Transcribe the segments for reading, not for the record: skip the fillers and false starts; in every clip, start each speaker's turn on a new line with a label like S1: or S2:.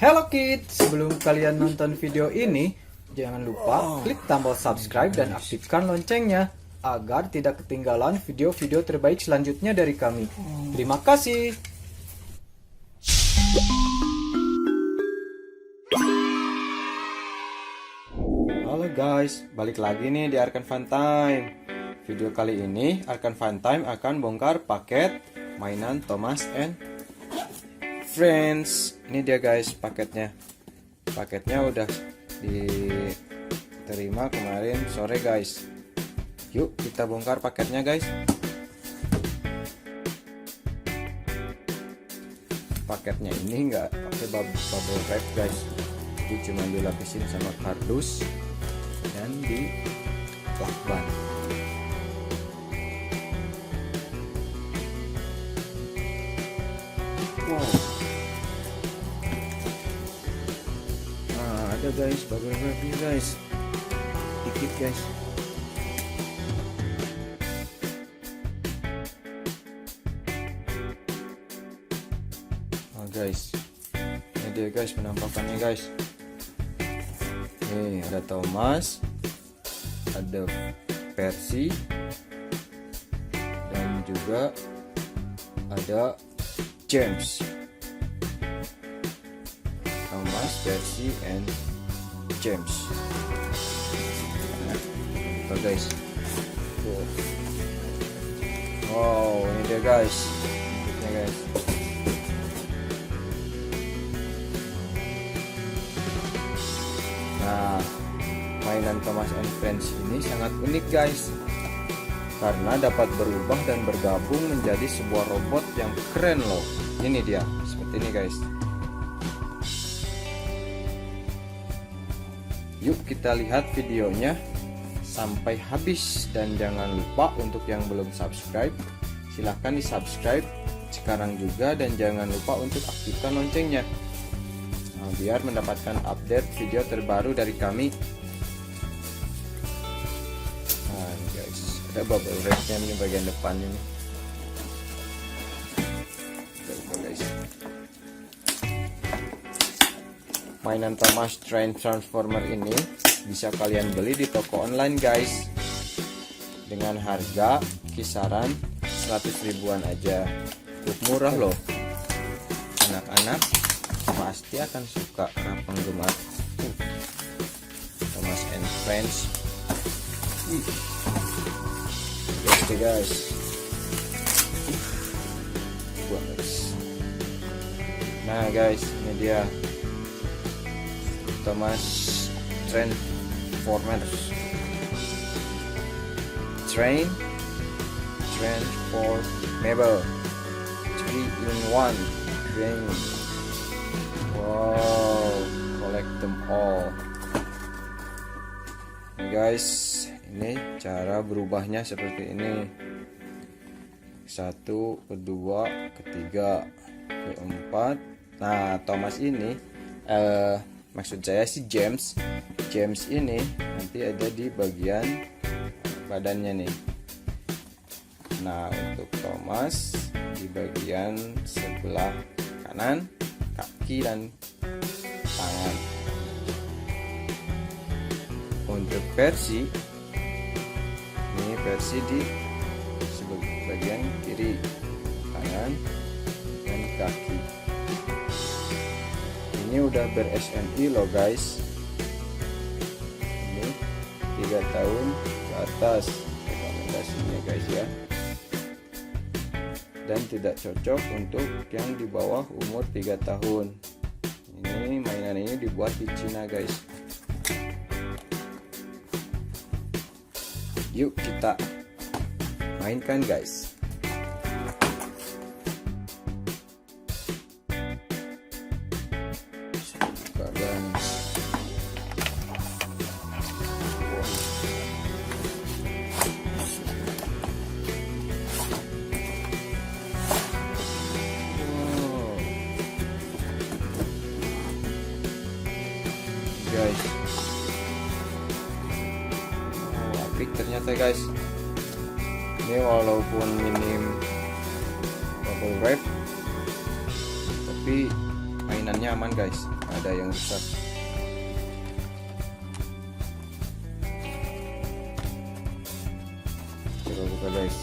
S1: Hello kids, sebelum kalian nonton video ini, jangan lupa klik tombol subscribe dan aktifkan loncengnya agar tidak ketinggalan video-video terbaik selanjutnya dari kami. Terima kasih. Halo guys, balik lagi nih di Arkan Fun Time. Video kali ini Arkan Fun Time akan bongkar paket mainan Thomas and Friends. Ini dia guys paketnya. Paketnya udah diterima kemarin sore guys. Yuk kita bongkar paketnya guys. Paketnya ini nggak pakai bubble wrap guys. Jadi cuma dilapisin sama kardus dan di lakban. Wow. Ada guys bubble wrapnya guys, dikit guys. Guys, ini dia guys penampakannya guys. Nih ada Thomas, ada Percy, dan juga ada James. Thomas, Percy, and James. Nah, guys. Wow, ini dia guys. Ini guys. Nah, mainan Thomas and Friends ini sangat unik guys, karena dapat berubah dan bergabung menjadi sebuah robot yang keren loh. Ini dia, seperti ini guys. Yuk kita lihat videonya sampai habis, dan jangan lupa untuk yang belum subscribe, silahkan di subscribe sekarang juga, dan jangan lupa untuk aktifkan loncengnya biar mendapatkan update video terbaru dari kami. Nah ini guys, ada bubble wrapnya ini bagian depan ini. Guys, mainan Thomas Train Transformer ini bisa kalian beli di toko online guys, dengan harga kisaran 100 ribuan aja. Cukup murah loh. Anak-anak pasti akan suka karena penggemar Thomas and Friends. Oke guys, nah guys, ini dia Thomas Transformers Transformable 3-in-1 train. Wow, collect them all. Nih guys, ini cara berubahnya seperti ini. 1, kedua, ketiga, keempat. Nah, Thomas ini maksud saya si James ini nanti ada di bagian badannya nih. Nah, untuk Thomas di bagian sebelah kanan, kaki dan tangan. Untuk Percy, ini Percy di bagian kiri, tangan dan kaki. Ini udah ber-SNI loh guys. Ini 3 tahun ke atas rekomendasinya guys ya, dan tidak cocok untuk yang di bawah umur 3 tahun. Ini mainan ini dibuat di Cina guys. Yuk kita mainkan guys. Guys, apik ternyata guys. Ini walaupun minim bubble wrap, tapi mainannya aman guys, ada yang rusak. Coba buka guys.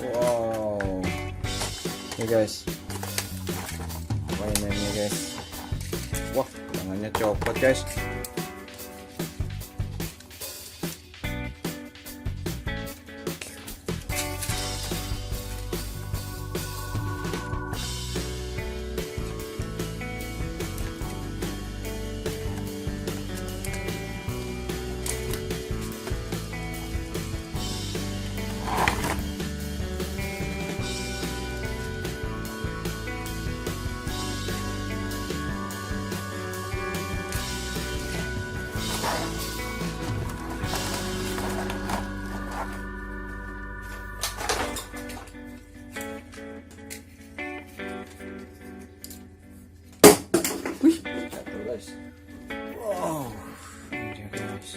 S1: Wow, ini guys mainannya guys. Wah, tangannya copot guys. Guys, wow, ini dia guys.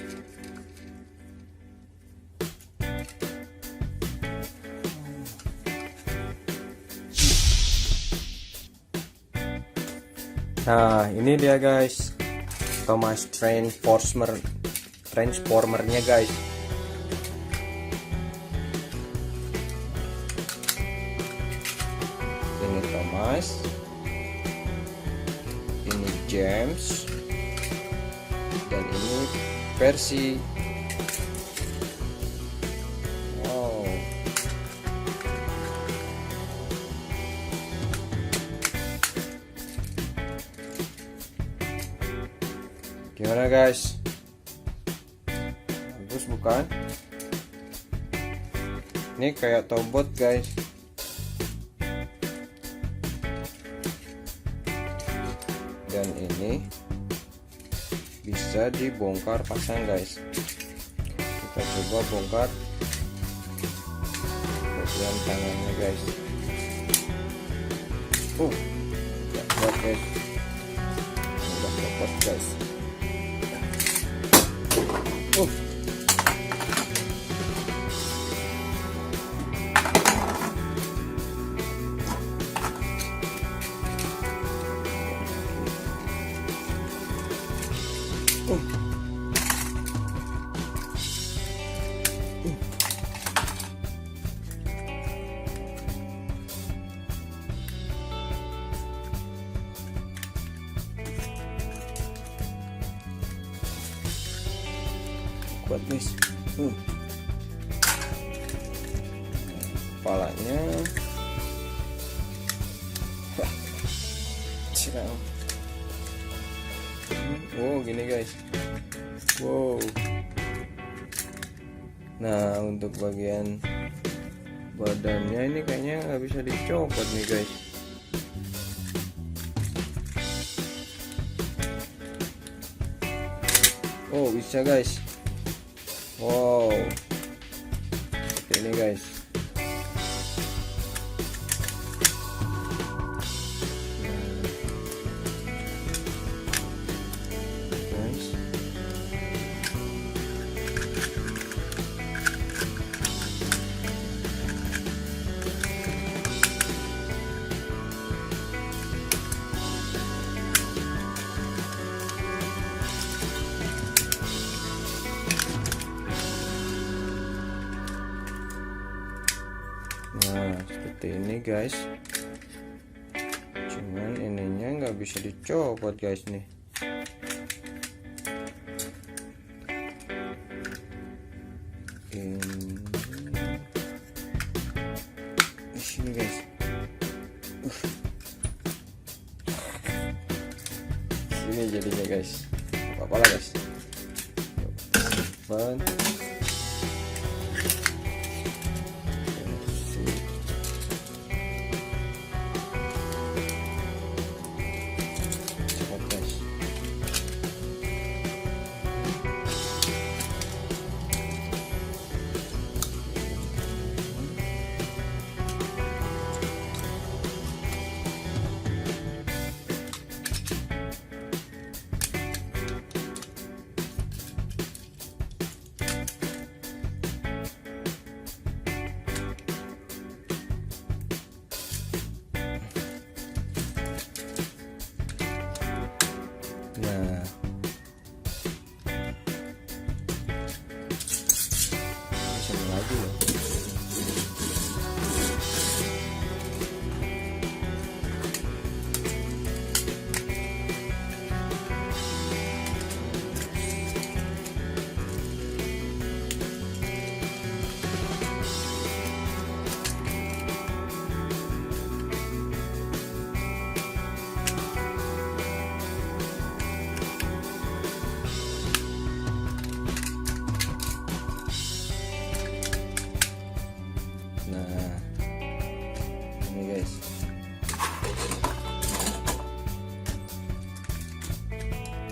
S1: Nah, ini dia guys, Thomas transformernya guys. Ini Thomas, ini James, dan ini versi. Wow, gimana guys, bagus bukan? Ini kayak Tobot guys. Dan ini bisa dibongkar pasang guys. Kita coba bongkar bagian tangannya guys. Ya kuat guys, udah copot guys. Kuat guys. Kepalanya wow, gini guys. Wow. Nah, untuk bagian badannya ini kayaknya nggak bisa dicopot nih guys. Oh, bisa guys. Wow, seperti ini guys. Nah, seperti ini guys. Cuman ininya nggak bisa dicopot guys nih. Di sini guys. Sini jadinya guys. Apa-apa lah guys. Ban.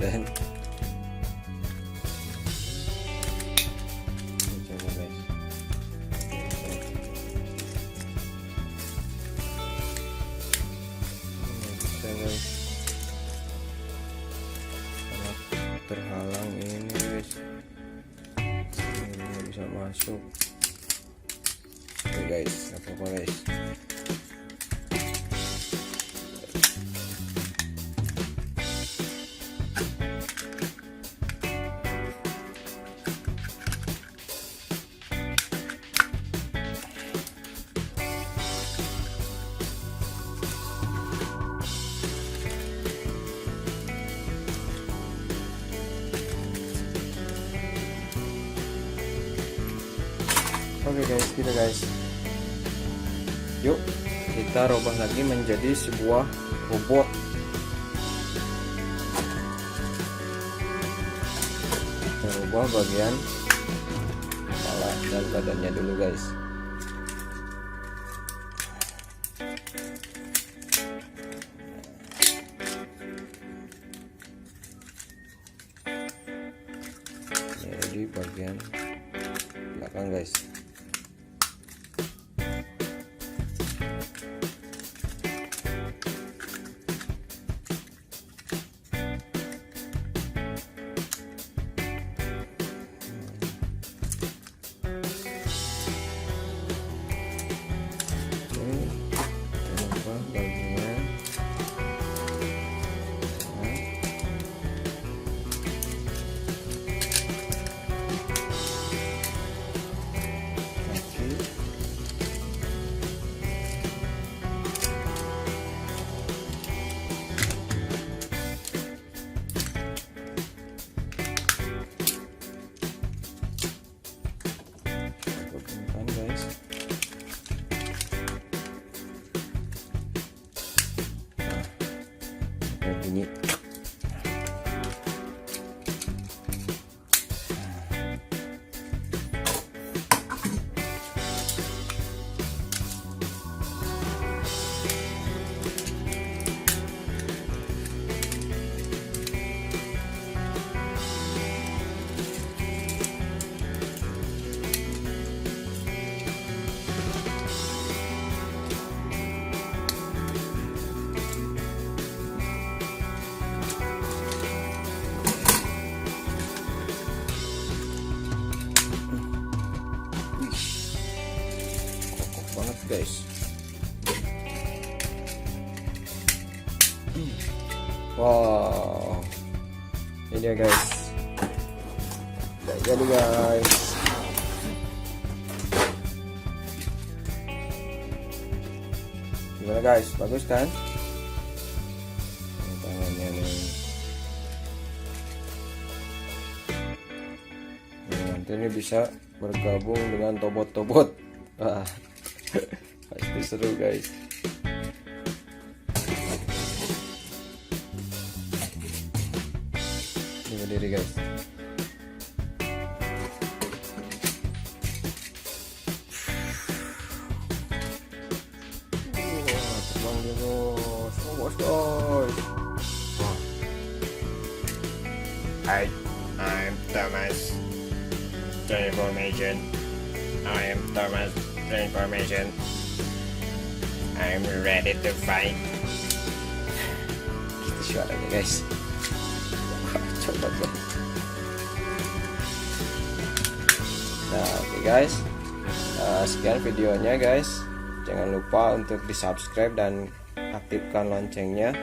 S1: kesemutan. Coba guys. Bisa guys. Sangat terhalang ini guys. Ini nggak bisa masuk. Oke guys, apa apa guys. Oke guys, gitu guys. Yuk kita rubah lagi menjadi sebuah robot. Kita rubah bagian kepala dan badannya dulu guys. Jadi bagian belakang guys. Bunyi banget guys. Wow, ini dia guys. Udah jadi guys. Gimana guys, bagus kan? Tangannya nih. Nanti ini bisa bergabung dengan tobot-tobot. Wah, pasti seru guys. Ini berdiri guys. Terbang dia bos. Oh bos guys.
S2: I'm Thomas. Information. I am Thomas. Information. I'm ready to fight.
S1: Itu suaranya guys. Coba tuh. Nah oke guys, sekian videonya guys. Jangan lupa untuk di subscribe dan aktifkan loncengnya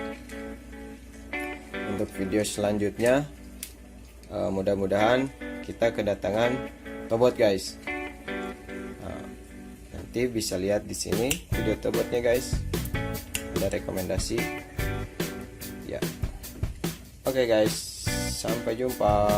S1: untuk video selanjutnya. Mudah-mudahan kita kedatangan tobot guys. Nanti bisa lihat di sini video tobotnya guys. Ada rekomendasi. Ya. Oke guys, sampai jumpa.